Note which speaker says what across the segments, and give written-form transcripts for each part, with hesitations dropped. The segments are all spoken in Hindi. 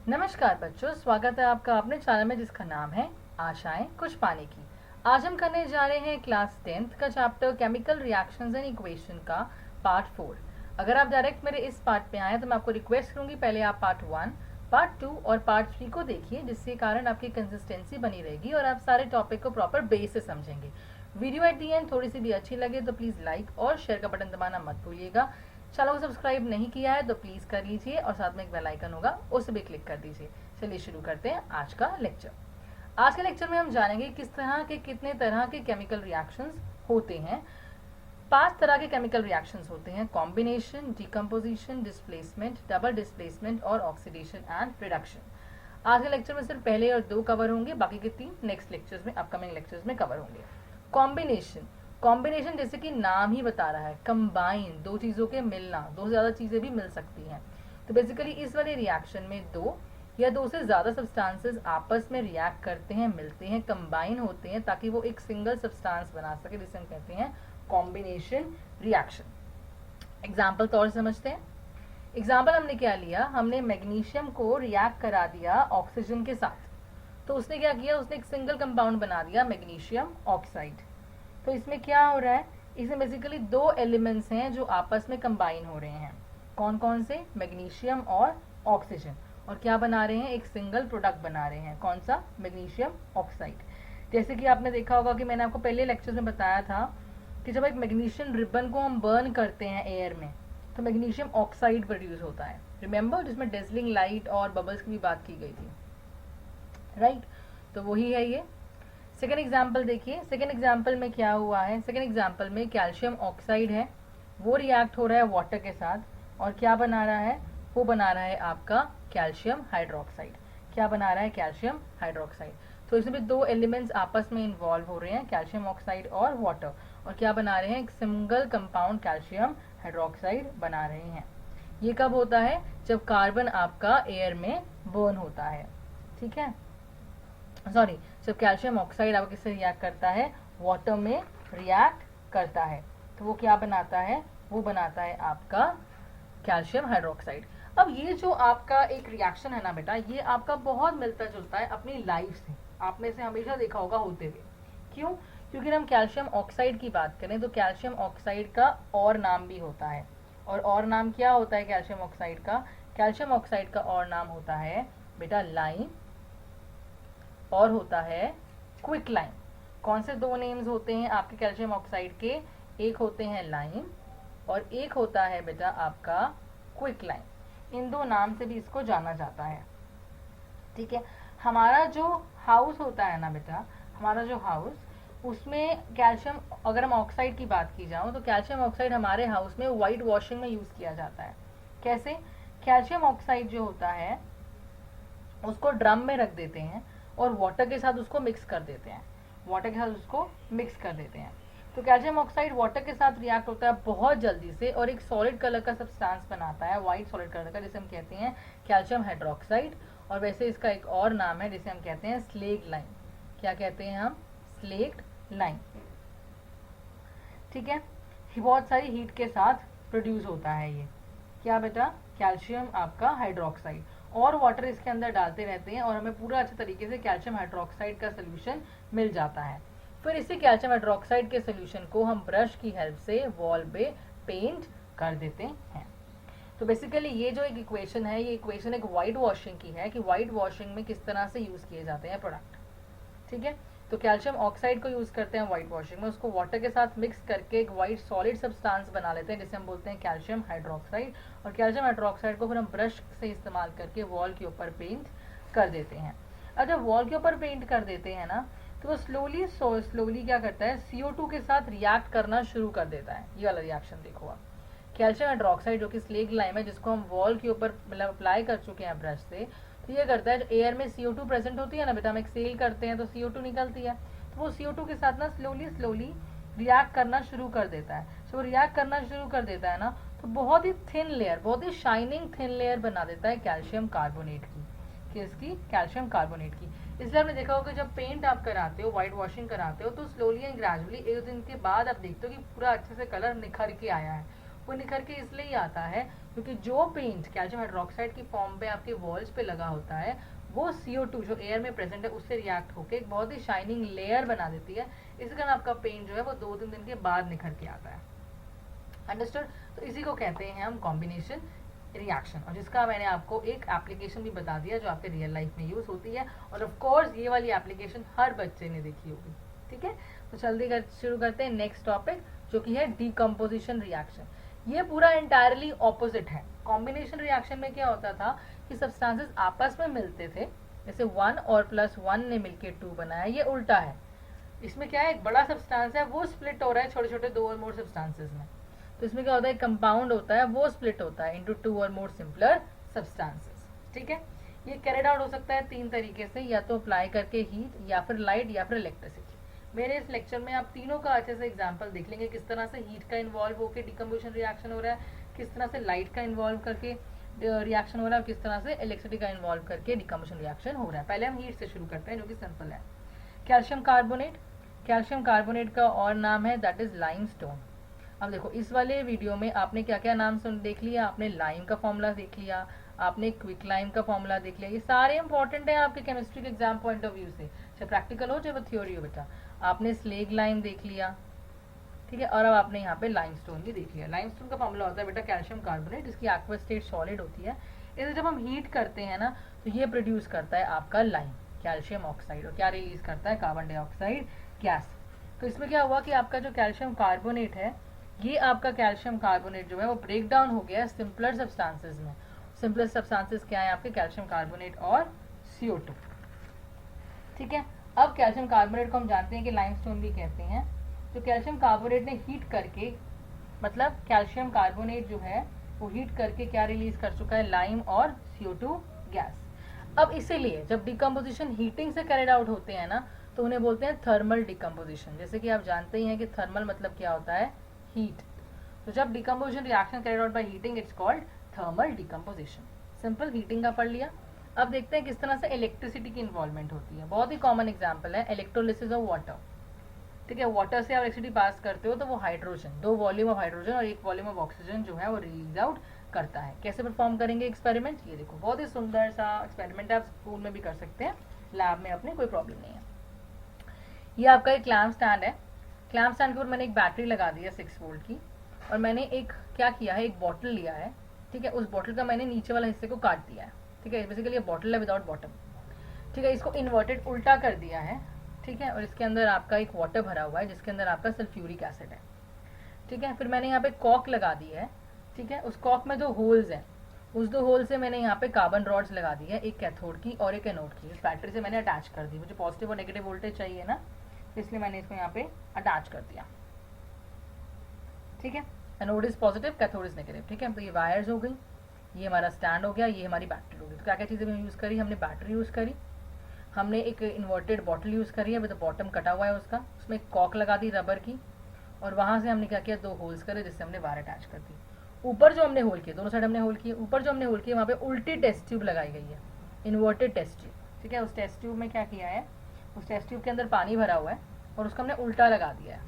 Speaker 1: नमस्कार बच्चों, स्वागत है आपका अपने चैनल में जिसका नाम है आशाएं कुछ पाने की। आज हम करने जा रहे हैं क्लास 10th का chapter chemical reactions and equation का पार्ट 4। अगर आप डायरेक्ट मेरे इस पार्ट पे आए तो मैं आपको रिक्वेस्ट करूंगी पहले आप पार्ट 1, पार्ट 2 और पार्ट 3 को देखिए, जिसके कारण आपकी कंसिस्टेंसी बनी रहेगी और आप सारे टॉपिक को प्रॉपर बेस से समझेंगे। वीडियो एट दी एंड थोड़ी सी भी अच्छी लगे तो प्लीज लाइक और शेयर का बटन दबाना मत भूलिएगा। चैनल को सब्सक्राइब नहीं किया है तो प्लीज कर लीजिए और साथ में एक बेल आइकन होगा उसे भी क्लिक कर दीजिए। चलिए शुरू करते हैं आज का लेक्चर। आज के लेक्चर में हम जानेंगे किस तरह के कितने तरह के केमिकल रिएक्शंस होते हैं। 5 तरह के केमिकल रिएक्शंस होते हैं: combination, decomposition, displacement, double displacement और ऑक्सीडेशन एंड रिडक्शन। आज के लेक्चर में सिर्फ पहले और 2 कवर होंगे, बाकी के 3 नेक्स्ट लेक्चर्स में, अपकमिंग लेक्चर्स में कवर होंगे। कॉम्बिनेशन, कॉम्बिनेशन जैसे कि नाम ही बता रहा है, कंबाइन, दो चीजों के मिलना, दो से ज्यादा चीजें भी मिल सकती हैं। तो बेसिकली इस वाले रिएक्शन में दो या दो से ज्यादा सब्सटेंसेस आपस में रिएक्ट करते हैं, मिलते हैं, कंबाइन होते हैं ताकि वो एक सिंगल सब्सटेंस बना सके, जिसे हम कहते हैं कॉम्बिनेशन रिएक्शन। एग्जाम्पल तौर से समझते हैं। एग्जाम्पल हमने क्या लिया, हमने मैग्नीशियम को रिएक्ट करा दिया ऑक्सीजन के साथ, तो उसने क्या किया, उसने एक सिंगल कंपाउंड बना दिया मैग्नीशियम ऑक्साइड। तो इसमें क्या हो रहा है, इसमें बेसिकली 2 एलिमेंट्स हैं जो आपस में कंबाइन हो रहे हैं। कौन कौन से? मैग्नीशियम और ऑक्सीजन। और क्या बना रहे हैं? एक सिंगल प्रोडक्ट बना रहे हैं। कौन सा? Magnesium oxide. जैसे कि आपने देखा होगा कि मैंने आपको पहले लेक्चर में बताया था कि जब एक मैग्नीशियम रिबन को हम बर्न करते हैं एयर में तो मैग्नीशियम ऑक्साइड प्रोड्यूस होता है। रिमेंबर, जिसमें डेजलिंग लाइट और बबल्स की भी बात की गई थी, राइट? तो वही है ये। सेकेंड एग्जाम्पल देखिए, सेकेंड एग्जाम्पल में क्या हुआ है, सेकेंड एग्जाम्पल में कैल्शियम ऑक्साइड है, वो रिएक्ट हो रहा है वाटर के साथ और क्या बना रहा है, वो बना रहा है आपका कैल्शियम हाइड्रोक्साइड। क्या बना रहा है? Calcium hydroxide. तो इसमें भी 2 एलिमेंट्स आपस में इन्वॉल्व हो रहे हैं, कैल्शियम ऑक्साइड और वाटर, और क्या बना रहे हैं? एक सिंगल कंपाउंड कैल्शियम हाइड्रोक्साइड बना रहे हैं। ये कब होता है? जब कार्बन आपका एयर में बर्न होता है, ठीक है, सॉरी, जब कैल्शियम ऑक्साइड आपको किससे रिएक्ट करता है? वाटर में रिएक्ट करता है, तो वो क्या बनाता है? वो बनाता है आपका कैल्शियम हाइड्रोक्साइड। अब ये जो आपका एक रिएक्शन है ना बेटा, ये आपका बहुत मिलता जुलता है अपनी लाइफ से, आप में से हमेशा देखा होगा होते हुए। क्यों? क्योंकि हम कैल्शियम ऑक्साइड की बात करें तो कैल्शियम ऑक्साइड का और नाम भी होता है। और नाम क्या होता है कैल्शियम ऑक्साइड का? कैल्शियम ऑक्साइड का और नाम होता है बेटा लाइम और होता है क्विक लाइम। कौन से 2 नेम्स होते हैं आपके कैल्शियम ऑक्साइड के? एक होते हैं लाइम और एक होता है बेटा आपका क्विक लाइम। इन 2 नाम से भी इसको जाना जाता है, ठीक है। हमारा जो हाउस होता है ना बेटा, हमारा जो हाउस, उसमें कैल्शियम, अगर हम ऑक्साइड की बात की जाओ तो कैल्शियम ऑक्साइड हमारे हाउस में व्हाइट वॉशिंग में यूज किया जाता है। कैसे? कैल्शियम ऑक्साइड जो होता है उसको ड्रम में रख देते हैं और वाटर के साथ उसको मिक्स कर देते हैं, वाटर के साथ उसको मिक्स कर देते हैं। तो कैल्शियम ऑक्साइड वाटर के साथ रिएक्ट होता है बहुत जल्दी से और एक सॉलिड कलर का सब्सटेंस बनाता है, व्हाइट सॉलिड कलर का, जिसे हम कहते हैं कैल्शियम हाइड्रोक्साइड। और वैसे इसका एक और नाम है जिसे हम कहते हैं स्लेग लाइन। क्या कहते हैं हम? स्लेग्ड लाइन, ठीक है। बहुत सारी हीट के साथ प्रोड्यूस होता है ये। क्या बेटा? कैल्शियम आपका हाइड्रोक्साइड। और वाटर इसके अंदर डालते रहते हैं और हमें पूरा अच्छे तरीके से कैल्शियम हाइड्रोक्साइड का सोल्यूशन मिल जाता है। फिर इसी कैल्शियम हाइड्रोक्साइड के सोल्यूशन को हम ब्रश की हेल्प से वॉल पे पेंट कर देते हैं। तो बेसिकली ये जो एक इक्वेशन है, ये इक्वेशन एक व्हाइट वॉशिंग की है कि व्हाइट वॉशिंग में किस तरह से यूज किए जाते हैं प्रोडक्ट, ठीक है। तो कैल्शियम ऑक्साइड को यूज करते हैं व्हाइट वॉशिंग में, उसको वाटर के साथ मिक्स करके एक व्हाइट सॉलिड सब्सटेंस बना लेते हैं जिसे हम बोलते हैं कैल्शियम हाइड्रोक्साइड। और कैल्शियम हाइड्रोक्साइड को फिर हम ब्रश से इस्तेमाल करके वॉल के ऊपर पेंट कर देते हैं। अब जब वॉल के ऊपर पेंट कर देते हैं ना, तो वो स्लोली क्या करता है? CO2 के साथ रिएक्ट करना शुरू कर देता है। ये वाला रिएक्शन देखो आप, कैल्शियम हाइड्रोक्साइड जो कि स्लेग लाइम है, जिसको हम वॉल के ऊपर मतलब अप्लाई कर चुके हैं ब्रश से, तो ये करता है, एयर में CO2 प्रेजेंट होती है ना बेटा, हम एक्सेल करते हैं तो CO2 निकलती है, तो वो CO2 के साथ ना स्लोली रिएक्ट करना शुरू कर देता है। जब वो रिएक्ट करना शुरू कर देता है ना, तो बहुत ही थिन लेयर, बहुत ही शाइनिंग थिन लेयर बना देता है कैल्शियम कार्बोनेट की। किसकी? कैल्शियम कार्बोनेट की। इसलिए आपने देखा होगा जब पेंट आप कराते हो, व्हाइट वॉशिंग कराते हो, तो स्लोली एंड ग्रेजुअली 1 दिन के बाद आप देखते हो कि पूरा अच्छे से कलर निखर के आया है। वो निखर के इसलिए ही आता है क्योंकि जो पेंट कैल्शियम हाइड्रोक्साइड की फॉर्म पे आपके वॉल्स पे लगा होता है वो CO2 जो एयर में प्रेजेंट है उससे रिएक्ट होकर एक बहुत ही शाइनिंग लेयर बना देती है। इसी कारण आपका पेंट जो है वो 2-3 दिन के बाद निखर के आता है। अंडरस्टूड? तो इसी को कहते हैं हम कॉम्बिनेशन रिएक्शन, और जिसका मैंने आपको एक एप्लीकेशन भी बता दिया जो आपके रियल लाइफ में यूज होती है, और ऑफ कोर्स ये वाली एप्लीकेशन हर बच्चे ने देखी होगी। ठीक है, तो जल्दी शुरू करते हैं नेक्स्ट टॉपिक जो कि है डीकम्पोजिशन रिएक्शन। ये पूरा एंटायरली ऑपोजिट है। कॉम्बिनेशन रिएक्शन में क्या होता था कि सब्सटेंसेस आपस में मिलते थे, जैसे 1 और +1 ने मिलके 2 बनाया, ये उल्टा है। इसमें क्या है, एक बड़ा सब्सटेंस है वो स्प्लिट हो रहा है छोटे छोटे 2 और मोर सब्सटेंसेस में। तो इसमें क्या होता है, कंपाउंड होता है वो स्प्लिट होता है इनटू 2 और मोर सिंपलर सब्सटेंसेस। ठीक है, ये कैरिड आउट हो सकता है 3 तरीके से, या तो अप्लाई करके हीट, या फिर लाइट, या फिर इलेक्ट्रिसिटी। मेरे इस लेक्चर में आप तीनों का अच्छे से एग्जांपल देख लेंगे, किस तरह से हीट का इन्वॉल्व होकर डिकम्पोजिशन रिएक्शन हो रहा है, किस तरह से लाइट का इन्वॉल्व करके रिएक्शन हो रहा है, किस तरह से इलेक्ट्रिसिटी का इन्वॉल्व करके डिकम्पोजिशन रिएक्शन हो रहा है। पहले हम हीट से शुरू करते हैं जो कि सिंपल है। कैल्शियम कार्बोनेट, कैल्शियम कार्बोनेट का और नाम है दैट इज लाइमस्टोन। अब देखो इस वाले वीडियो में आपने क्या क्या नाम सुन देख लिया, आपने लाइम का फॉर्मूला देख लिया, आपने क्विक लाइम का फॉर्मूला देख लिया, ये सारे इंपॉर्टेंट है आपके केमिस्ट्री के एग्जाम पॉइंट ऑफ व्यू से, चाहे प्रैक्टिकल हो चाहे वो थ्योरी हो बेटा। आपने स्लेग लाइम देख लिया, ठीक है, और अब आपने यहाँ पे लाइमस्टोन भी देख लिया। लाइमस्टोन का फॉर्मूला होता है बेटा कैल्शियम कार्बोनेट, जिसकी एक्वस स्टेट सॉलिड होती है। इसे जब हम हीट करते हैं ना तो ये प्रोड्यूस करता है आपका लाइम कैल्शियम ऑक्साइड, और क्या रिलीज करता है, कार्बन डाइऑक्साइड गैस। तो इसमें क्या हुआ कि आपका जो कैल्शियम कार्बोनेट है, ये आपका कैल्शियम कार्बोनेट जो है वो ब्रेक डाउन हो गया सिंपलर सब्सटेंसेस में। सिंपलर सब्सटेंसेस क्या है आपके, कैल्शियम कार्बोनेट और CO2। ठीक है, अब कैल्शियम कार्बोनेट को हम जानते हैं कि लाइमस्टोन भी कहते हैं। तो कैल्शियम कार्बोनेट ने हीट करके, मतलब कैल्शियम कार्बोनेट जो है वो हीट करके क्या रिलीज कर चुका है, लाइम और CO2 गैस। अब इसीलिए जब डिकम्पोजिशन हीटिंग से कैरिड आउट होते हैं ना तो उन्हें बोलते हैं थर्मल डिकम्पोजिशन। जैसे कि आप जानते ही हैं कि थर्मल मतलब क्या होता है, हीट। तो जब decomposition reaction carried out by heating it's called thermal decomposition. Simple heating का पढ़ लिया। अब देखते हैं किस तरह से इलेक्ट्रिसिटी की इन्वॉल्वमेंट होती है। बहुत ही कॉमन एग्जांपल है इलेक्ट्रोलिसिस ऑफ वाटर। ठीक है, वाटर से आप इलेक्ट्रिसिटी पास करते हो तो वो हाइड्रोजन, 2 वॉल्यूम ऑफ हाइड्रोजन और 1 वॉल्यूम ऑफ ऑक्सीजन जो है वो रिलीज आउट करता है। कैसे परफॉर्म करेंगे एक्सपेरिमेंट, ये देखो बहुत ही सुंदर सा एक्सपेरिमेंट है, आप स्कूल में भी कर सकते हैं, लैब में अपने कोई प्रॉब्लम नहीं है। ये आपका एक क्लैम्प स्टैंड है। क्लैम्प स्टैंड के ऊपर मैंने एक बैटरी लगा दी है 6 वोल्ट की, और मैंने एक क्या किया है, एक बॉटल लिया है। ठीक है, उस बॉटल का मैंने नीचे वाला हिस्से को काट दिया है। ठीक है, बेसिकली ये बॉटल है विदाउट बॉटम। ठीक है, इसको इन्वर्टेड उल्टा कर दिया है। ठीक है, और इसके अंदर आपका एक वाटर भरा हुआ है जिसके अंदर आपका सल्फ्यूरिक एसिड है। ठीक है, फिर मैंने यहाँ पे कॉक लगा दी है। ठीक है, उस कॉक में 2 होल्स हैं, उस 2 होल से मैंने यहाँ पे कार्बन रॉड्स लगा दी है, एक कैथोड की और एक एनोड की। इस बैटरी से मैंने अटैच कर दी, मुझे पॉजिटिव और नेगेटिव वोल्टेज चाहिए ना, इसलिए मैंने इसको यहाँ पे अटैच कर दिया। ठीक है, anode is positive, cathode is negative. ठीक है, तो ये वायर्स हो गई, ये हमारा स्टैंड हो गया, ये हमारी बैटरी हो गई। तो क्या क्या चीज़ें यूज़ करी, हमने बैटरी यूज़ करी, हमने एक इन्वर्टेड बॉटल यूज़ करी है विद बॉटम कटा हुआ है उसका, उसमें एक कॉक लगा दी रबर की, और वहाँ से हमने क्या किया, 2 होल्स करे जिससे हमने वायर अटैच कर दी। ऊपर जो हमने होल किए, दोनों साइड हमने होल किए, ऊपर जो हमने होल किए वहाँ पे उल्टी टेस्ट ट्यूब लगाई गई है, इन्वर्टेड टेस्ट ट्यूब। ठीक है, उस टेस्ट ट्यूब में क्या किया है, उस टेस्ट ट्यूब के अंदर पानी भरा हुआ है और उसको हमने उल्टा लगा दिया है।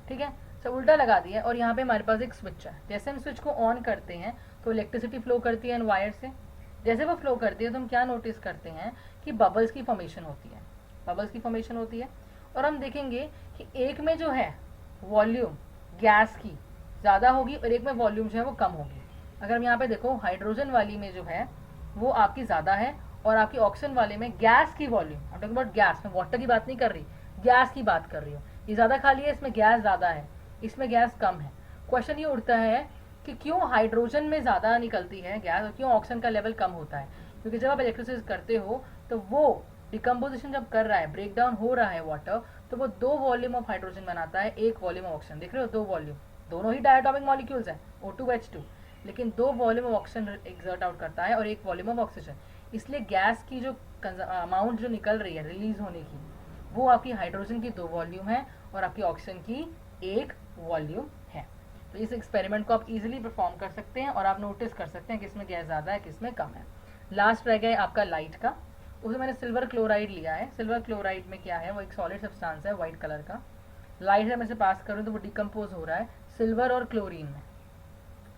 Speaker 1: ठीक है, सब उल्टा लगा दिया है, और यहाँ पे हमारे पास एक स्विच है। जैसे हम स्विच को ऑन करते हैं तो इलेक्ट्रिसिटी फ्लो करती है इन वायर से। जैसे वो फ्लो करती है तो हम क्या नोटिस करते हैं कि बबल्स की फॉर्मेशन होती है, बबल्स की फॉर्मेशन होती है। और हम देखेंगे कि एक में जो है वॉल्यूम गैस की ज़्यादा होगी और एक में वॉल्यूम जो है वो कम होगी। अगर हम यहाँ पे देखो, हाइड्रोजन वाली में जो है वो आपकी ज़्यादा है, और आपकी ऑक्सीजन वाले में गैस की volume, I am talking about gas, मैं वाटर की बात नहीं कर रही, गैस की बात कर रही हूँ, ये ज़्यादा खाली है, इसमें गैस ज़्यादा है, इसमें गैस कम है। क्वेश्चन ये उठता है कि क्यों हाइड्रोजन में ज़्यादा निकलती है गैस और क्यों ऑक्सीजन का लेवल कम होता है। क्योंकि जब आप इलेक्ट्रोलिसिस करते हो तो वो डिकम्पोजिशन जब कर रहा है, ब्रेक डाउन हो रहा है वाटर, तो वो 2 वॉल्यूम ऑफ हाइड्रोजन बनाता है, 1 वॉल्यूम ऑफ ऑक्सीजन। देख रहे हो, 2 वॉल्यूम, दोनों ही डायटोमिक मॉलिक्यूल्स हैं, O2H2, लेकिन 2 volume of oxygen exert out करता है और 1 वॉल्यूम ऑफ ऑक्सीजन। इसलिए गैस की जो अमाउंट जो निकल रही है रिलीज होने की, वो आपकी हाइड्रोजन की 2 वॉल्यूम है और आपकी ऑक्सीजन की 1 वॉल्यूम है। तो इस एक्सपेरिमेंट को आप इजीली परफॉर्म कर सकते हैं और आप नोटिस कर सकते हैं किसमें गैस ज़्यादा है किसमें कम है। लास्ट रह गया आपका लाइट का, उसमें मैंने सिल्वर क्लोराइड लिया है। सिल्वर क्लोराइड में क्या है, वो एक सॉलिड सब्सटेंस है वाइट कलर का। लाइट से मैं से पास करूँ तो वो डिकम्पोज हो रहा है सिल्वर और क्लोरीन में।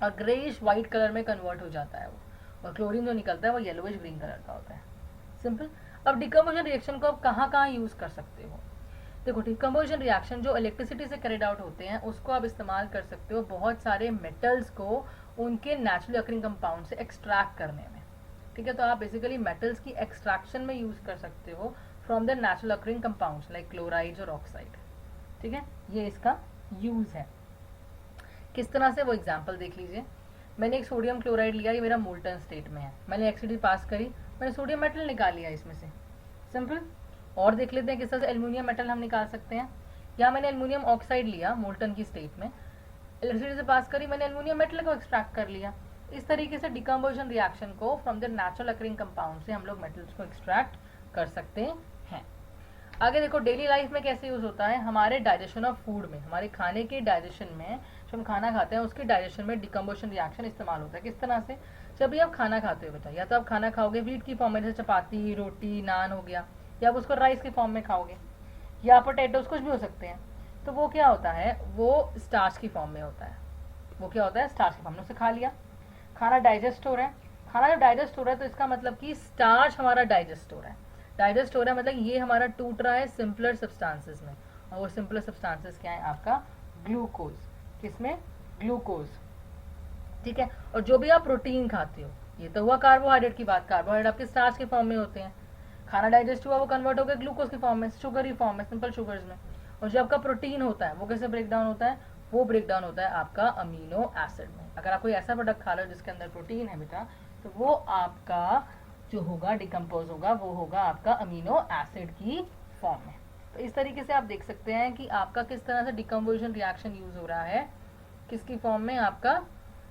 Speaker 1: और ग्रेइश वाइट कलर में कन्वर्ट हो जाता है वो, और क्लोरीन जो निकलता है वो येलोइश ग्रीन कलर का होता है। सिंपल। अब डिकम्पोजिशन रिएक्शन को आप कहाँ कहाँ यूज कर सकते हो? देखो, डिकम्पोजिशन रिएक्शन जो इलेक्ट्रिसिटी से कैरिड आउट होते हैं उसको आप इस्तेमाल कर सकते हो बहुत सारे मेटल्स को उनके नेचुरली अकरिंग कंपाउंड से एक्सट्रैक्ट करने में। ठीक है, तो आप बेसिकली मेटल्स की एक्सट्रैक्शन में यूज कर सकते हो from the natural occurring compounds like chlorides और ऑक्साइड। ठीक है, ये इसका यूज है। किस तरह से, वो एग्जाम्पल देख लीजिए। मैंने एक सोडियम क्लोराइड लिया, ये मेरा मोल्टन स्टेट में है, मैंने एक्सिडी पास करी, मैंने सोडियम मेटल निकाल लिया इसमें से। सिंपल। और देख लेते हैं किस तरह से एल्यूमिनियम मेटल हम निकाल सकते हैं। या मैंने एल्यूमिनियम ऑक्साइड लिया मोल्टन की स्टेट में, इलेक्ट्रिसिटी से पास करी, मैंने एल्यूमिनियम मेटल को एक्सट्रैक्ट कर लिया। इस तरीके से डिकम्पोजिशन रिएक्शन को from the natural occurring compound से हम लोग मेटल्स को एक्सट्रैक्ट कर सकते हैं। आगे देखो, डेली लाइफ में कैसे यूज होता है। हमारे डाइजेशन ऑफ फूड में, हमारे खाने के डाइजेशन में, जो हम खाना खाते हैं उसके डाइजेशन में डिकम्पोजिशन रिएक्शन इस्तेमाल होता है। किस तरह से? जब भी आप खाना खाते हो बेटा, या तो आप खाना खाओगे व्हीट की फॉर्म में, जैसे चपाती, रोटी, नान हो गया, या आप उसको राइस की फॉर्म में खाओगे, या पोटैटोज, कुछ भी हो सकते हैं। तो वो क्या होता है, वो स्टार्च की फॉर्म में होता है। वो क्या होता है, स्टार्च की फॉर्म में। उसे खा लिया, खाना डाइजेस्ट हो रहा है। खाना जब डाइजेस्ट हो रहा है तो इसका मतलब कि स्टार्च हमारा डाइजेस्ट हो रहा है। डाइजेस्ट हो रहा है मतलब ये हमारा टूट रहा है सिंपलर सब्सटेंसेस में, और वो सिंपलर सब्सटेंसेस क्या है, आपका ग्लूकोज। किसमें? ग्लूकोज। ठीक है, और जो भी आप प्रोटीन खाते हो, ये तो हुआ कार्बोहाइड्रेट की बात। कार्बोहाइड्रेट आपके स्टार्च के फॉर्म में होते हैं। खाना डाइजेस्ट हुआ, वो कन्वर्ट हो गया ग्लूकोज की फॉर्म में, शुगर की फॉर्म में, सिंपल शुगर्स में। और जो आपका प्रोटीन होता है वो कैसे ब्रेक डाउन होता है? वो ब्रेक डाउन होता है आपका अमीनो एसिड में। अगर आप कोई ऐसा प्रोडक्ट खा रहे हो जिसके अंदर प्रोटीन है बेटा, तो वो आपका जो होगा डिकम्पोज होगा, वो होगा आपका अमीनो एसिड की फॉर्म में। तो इस तरीके से आप देख सकते हैं कि आपका किस तरह से डिकम्पोजिशन रिएक्शन यूज हो रहा है, किसकी फॉर्म में, आपका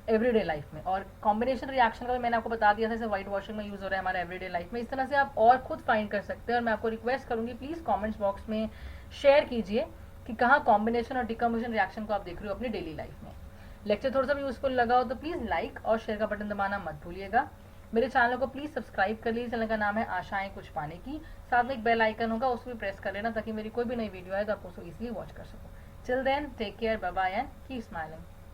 Speaker 1: एवरीडे लाइफ में। और कॉम्बिनेशन रिएक्शन का भी मैंने आपको बता दिया था, जैसे व्हाइट वॉशिंग में यूज हो रहा है हमारे एवरीडे लाइफ में। इस तरह से आप और खुद फाइंड कर सकते हैं। और मैं आपको रिक्वेस्ट करूंगी, प्लीज कमेंट्स बॉक्स में शेयर कीजिए कि कहाँ कॉम्बिनेशन और डिकम्पोजिशन रिएक्शन को आप देख रहे हो अपनी डेली लाइफ में। लेक्चर थोड़ा सा भी यूजफुल लगा हो तो प्लीज लाइक और शेयर का बटन दबाना मत भूलिएगा। मेरे चैनल को प्लीज सब्सक्राइब कर लीजिए। चैनल का नाम है आशाएं कुछ पाने की। साथ में एक बेल आइकन होगा, उसको भी प्रेस कर लेना ताकि मेरी कोई भी नई वीडियो आए तो आप उसको इजीली वॉच कर सको। Till then, take care, bye bye and keep smiling.